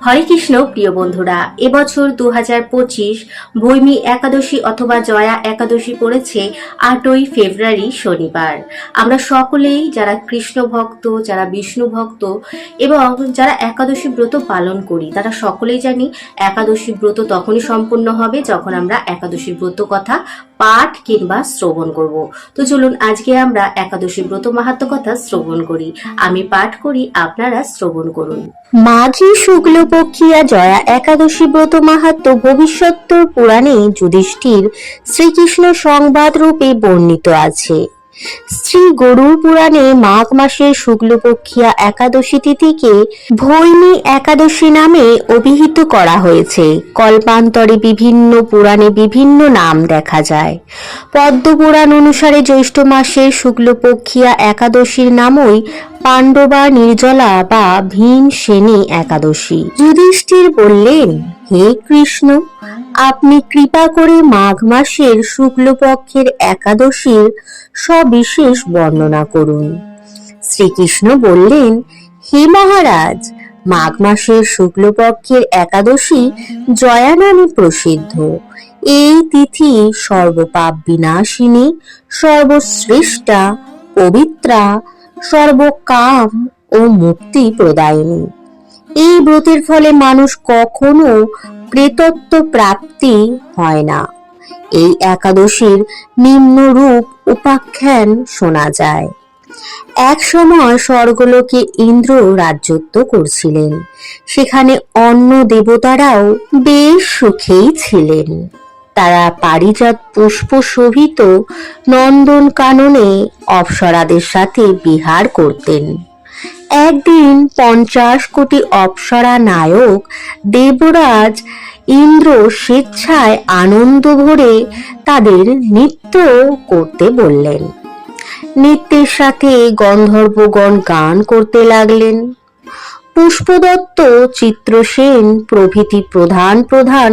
হরে কৃষ্ণ প্রিয় বন্ধুরা, এবছর 2025 ভৈমী একাদশী অথবা জয়া একাদশী পড়েছে 8ই ফেব্রুয়ারি শনিবার। আমরা সকলেই যারা কৃষ্ণ ভক্ত, যারা বিষ্ণু ভক্ত এবং যারা একাদশী ব্রত পালন করি তারা সকলেই জানি একাদশী ব্রত তখনই সম্পূর্ণ হবে যখন আমরা একাদশী ব্রত কথা পাঠ কিংবা শ্রবণ করব। তো চলুন আজকে আমরা একাদশী ব্রত মাহাত্ম্য কথা শ্রবণ করি। আমি পাঠ করি, আপনারা শ্রবণ করুন। মাঘী শুক্লপক্ষিয়া জয়া একাদশী ব্রত মাহাত্ম্য ভবিষ্যত্তর পুরাণে যুধিষ্ঠির শ্রীকৃষ্ণ সংবাদ রূপে বর্ণিত আছে। শ্রী গরুড় পুরাণে মাঘ মাসের শুক্লপক্ষিয়া একাদশী তিথিকে ভৈমী একাদশী নামে অভিহিত করা হয়েছে। কল্পান্তরে বিভিন্ন পুরাণে বিভিন্ন নাম দেখা যায়। পদ্ম পুরাণ অনুসারে জ্যৈষ্ঠ মাসের শুক্লপক্ষিয়া একাদশীর নামই পাণ্ডবা নির্জলা বা ভীমসেনী একাদশী। যুধিষ্ঠির বললেন, হে কৃষ্ণ, আপনি কৃপা করে মাঘ মাসের শুক্লপক্ষের একাদশীর সবিশেষ বর্ণনা করুন। শ্রীকৃষ্ণ বললেন, হে মহারাজ, মাঘ মাসের শুক্লপক্ষের একাদশী জয়া নামে প্রসিদ্ধ। এই তিথি সর্বপাপ বিনাশিনী, সর্বশ্রেষ্ঠা, পবিত্রা, সর্বকাম ও মুক্তি প্রদায়িনী। এই ব্রতের ফলে মানুষ কখনো প্রেতত্ব প্রাপ্তি হয় না। এই একাদশীর নিম্ন রূপ উপাখ্যান শোনা যায়। এক সময় স্বর্গলোকে ইন্দ্র রাজত্ব করছিলেন। সেখানে অন্য দেবতারাও বেশ সুখেই ছিলেন। তারা পারিজাত পুষ্প শোভিত নন্দন কাননে অপ্সরাদের সাথে বিহার করতেন। একদিন 50 কোটি অপ্সরা নায়ক দেবরাজ ইন্দ্র স্বেচ্ছায় আনন্দ ভরে তাদের নৃত্য করতে বললেন। নৃত্যের সাথে গন্ধর্বগণ গান করতে লাগলেন। পুষ্পদত্ত, চিত্রসেন প্রভৃতি প্রধান প্রধান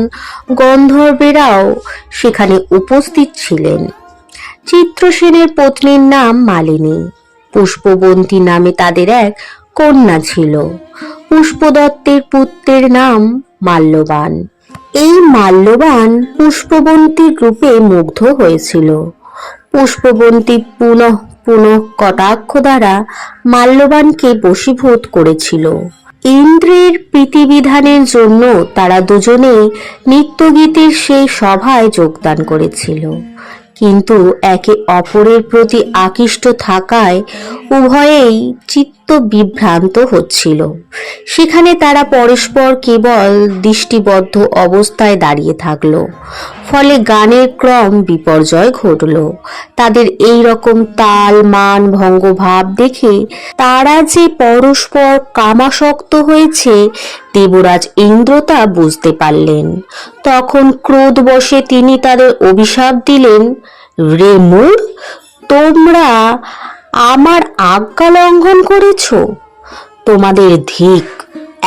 গন্ধর্বেরাও সেখানে উপস্থিত ছিলেন। চিত্রসেনের পত্নীর নাম মালিনী। পুষ্পবন্তী নামে তাদের এক কন্যা ছিল। পুষ্পদত্তের পুত্রের নাম মাল্যবান। এই মাল্যবান পুষ্পবন্তীর রূপে মুগ্ধ হয়েছিল। পুষ্পবন্তী পুনঃ পুনঃ কটাক্ষ দ্বারা মাল্যবানকে বশীভূত করেছিল। ইন্দ্রের প্রীতিবিধানের জন্য তারা দুজনেই নৃত্যগীতের সেই সভায় যোগদান করেছিল। কিন্তু একে অপরের প্রতি আকৃষ্ট থাকায় উভয়েই চিত্ত বিভ্রান্ত হচ্ছিল। সেখানে তারা পরস্পর কেবল দৃষ্টিবদ্ধ অবস্থায় দাঁড়িয়ে থাকলো। ফলে গানের ক্রম বিপর্যয় ঘটল। তাদের এই রকম তাল মান ভঙ্গ ভাব দেখে তারা যে পরস্পর কামাসক্ত হয়েছে দেবরাজ ইন্দ্র তা বুঝতে পারলেন। তখন ক্রোধবশে তিনি তাদের অভিশাপ দিলেন, রে মূঢ়, তোমরা আমার আজ্ঞা লঙ্ঘন করেছ। তোমাদের ধিক,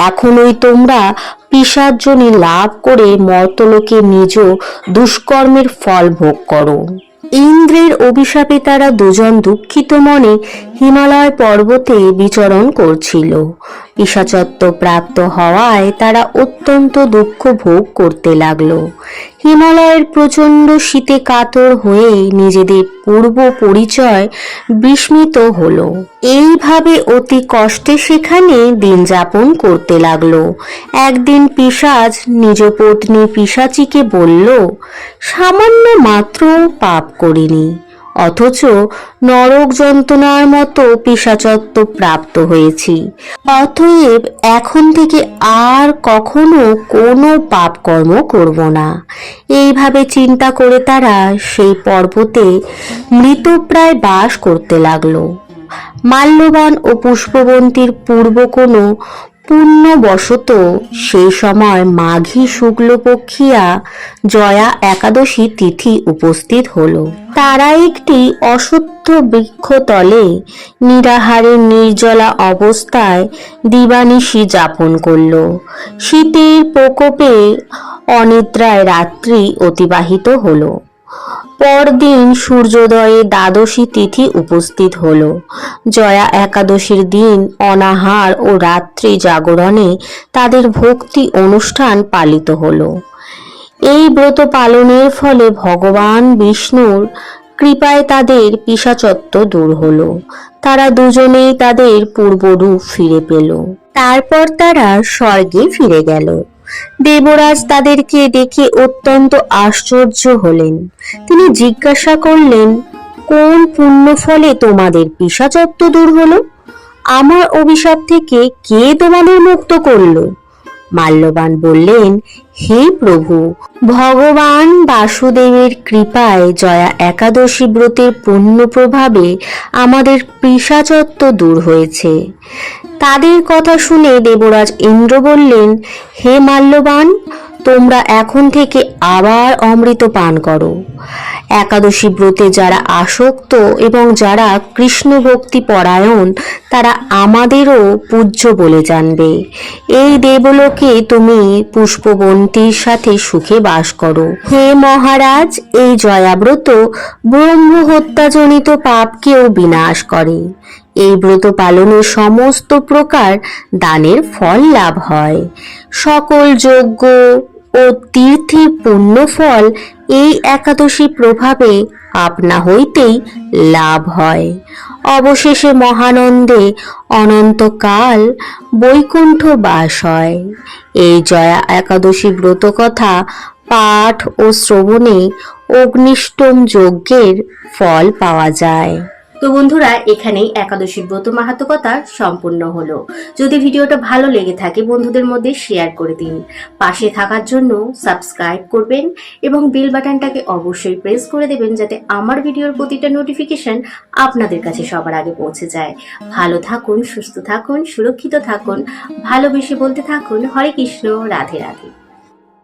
এখনই তোমরা পিশাচযোনি লাভ করে মর্তলোকে নিজ দুষ্কর্মের ফল ভোগ করো। ইন্দ্রের অভিশাপে তারা দুজন দুঃখিত মনে হিমালয় পর্বতে বিচরণ করছিল। পিশাচত্ব প্রাপ্ত হওয়ায় তারা অত্যন্ত দুঃখ ভোগ করতে লাগলো। হিমালয়ের প্রচণ্ড শীতে কাতর হয়ে নিজেদের পূর্ব পরিচয় বিস্মৃত হলো। এইভাবে অতি কষ্টে সেখানে দিন যাপন করতে লাগলো। একদিন পিশাচ নিজ পত্নী পিশাচিকে বলল, সামান্য মাত্র পাপ করিনি, অথচ নরক যন্ত্রণার মতো পিশাচত্ব প্রাপ্ত হয়েছি। অতএব এখন থেকে আর কখনো কোনো পাপ কর্ম করব না। এইভাবে চিন্তা করে তারা সেই পর্বতে মৃতপ্রায় বাস করতে লাগলো। মাল্যবান ও পুষ্পবন্তীর পূর্ব কোনো পুণ্যবশত সেই সময় মাঘী শুক্লপক্ষিয়া জয়া একাদশী তিথি উপস্থিত হলো। তারা একটি অশ্বত্থ বৃক্ষতলে নিরাহারে নির্জলা অবস্থায় দিবানিশি যাপন করল। শীতের প্রকোপে অনিদ্রায় রাত্রি অতিবাহিত হলো। পরদিন সূর্যোদয়ে দ্বাদশী তিথি উপস্থিত হলো। জয়া একাদশীর দিন অনাহার ও রাত্রি জাগরণে তাদের ভক্তি অনুষ্ঠান পালিত হলো। এই ব্রত পালনের ফলে ভগবান বিষ্ণুর কৃপায় তাদের পিশাচত্ব দূর হলো। তারা দুজনেই তাদের পূর্বরূপ ফিরে পেল। তারপর তারা স্বর্গে ফিরে গেল। দেবরাজ তাদেরকে দেখে অত্যন্ত আশ্চর্য হলেন। তিনি জিজ্ঞাসা করলেন, কোন পুণ্য ফলে তোমাদের পিশাচত্ব দূর হলো? আমার অভিশাপ থেকে কে তোমাদের মুক্ত করলো? মাল্যবান বললেন, হে প্রভু, ভগবান বাসুদেবের কৃপায় জয়া একাদশী ব্রতের পুণ্য প্রভাবে আমাদের পিশাচত্ব দূর হয়েছে। তাদের কথা শুনে দেবরাজ ইন্দ্র বললেন, হে মাল্যবান, তোমরা এখন থেকে আবার অমৃত পান করো। একাদশী ব্রতে যারা আসক্ত এবং যারা কৃষ্ণ ভক্তি পরায়ণ তারা আমাদেরও পূজ্য বলে জানবে। এই দেবলোকে তুমি পুষ্পবন্তীর সাথে সুখে বাস করো। হে মহারাজ, এই জয়াব্রত ব্রহ্ম হত্যাজনিত পাপকেও বিনাশ করে। এই ব্রত পালনের সমস্ত প্রকার দানের ফল লাভ হয়। সকল যজ্ঞ ও তীর্থের পুণ্য ফল এই একাদশী প্রভাবে আপনা হইতেই লাভ হয়। অবশেষে মহানন্দে অনন্তকাল বৈকুণ্ঠ বাস হয়। এই জয়া একাদশী ব্রত কথা পাঠ ও শ্রবণে অগ্নিষ্টম যজ্ঞের ফল পাওয়া যায়। তো বন্ধুরা, এখানেই একাদশীর ব্রত মাহাত্ম্যকথা সম্পূর্ণ হলো। যদি ভিডিওটা ভালো লেগে থাকে বন্ধুদের মধ্যে শেয়ার করে দিন। পাশে থাকার জন্য সাবস্ক্রাইব করবেন এবং বেল বাটনটাকে অবশ্যই প্রেস করে দেবেন, যাতে আমার ভিডিওর প্রতিটা নোটিফিকেশন আপনাদের কাছে সবার আগে পৌঁছে যায়। ভালো থাকুন, সুস্থ থাকুন, সুরক্ষিত থাকুন, ভালোবেসে বলতে থাকুন হরে কৃষ্ণ, রাধে রাধে।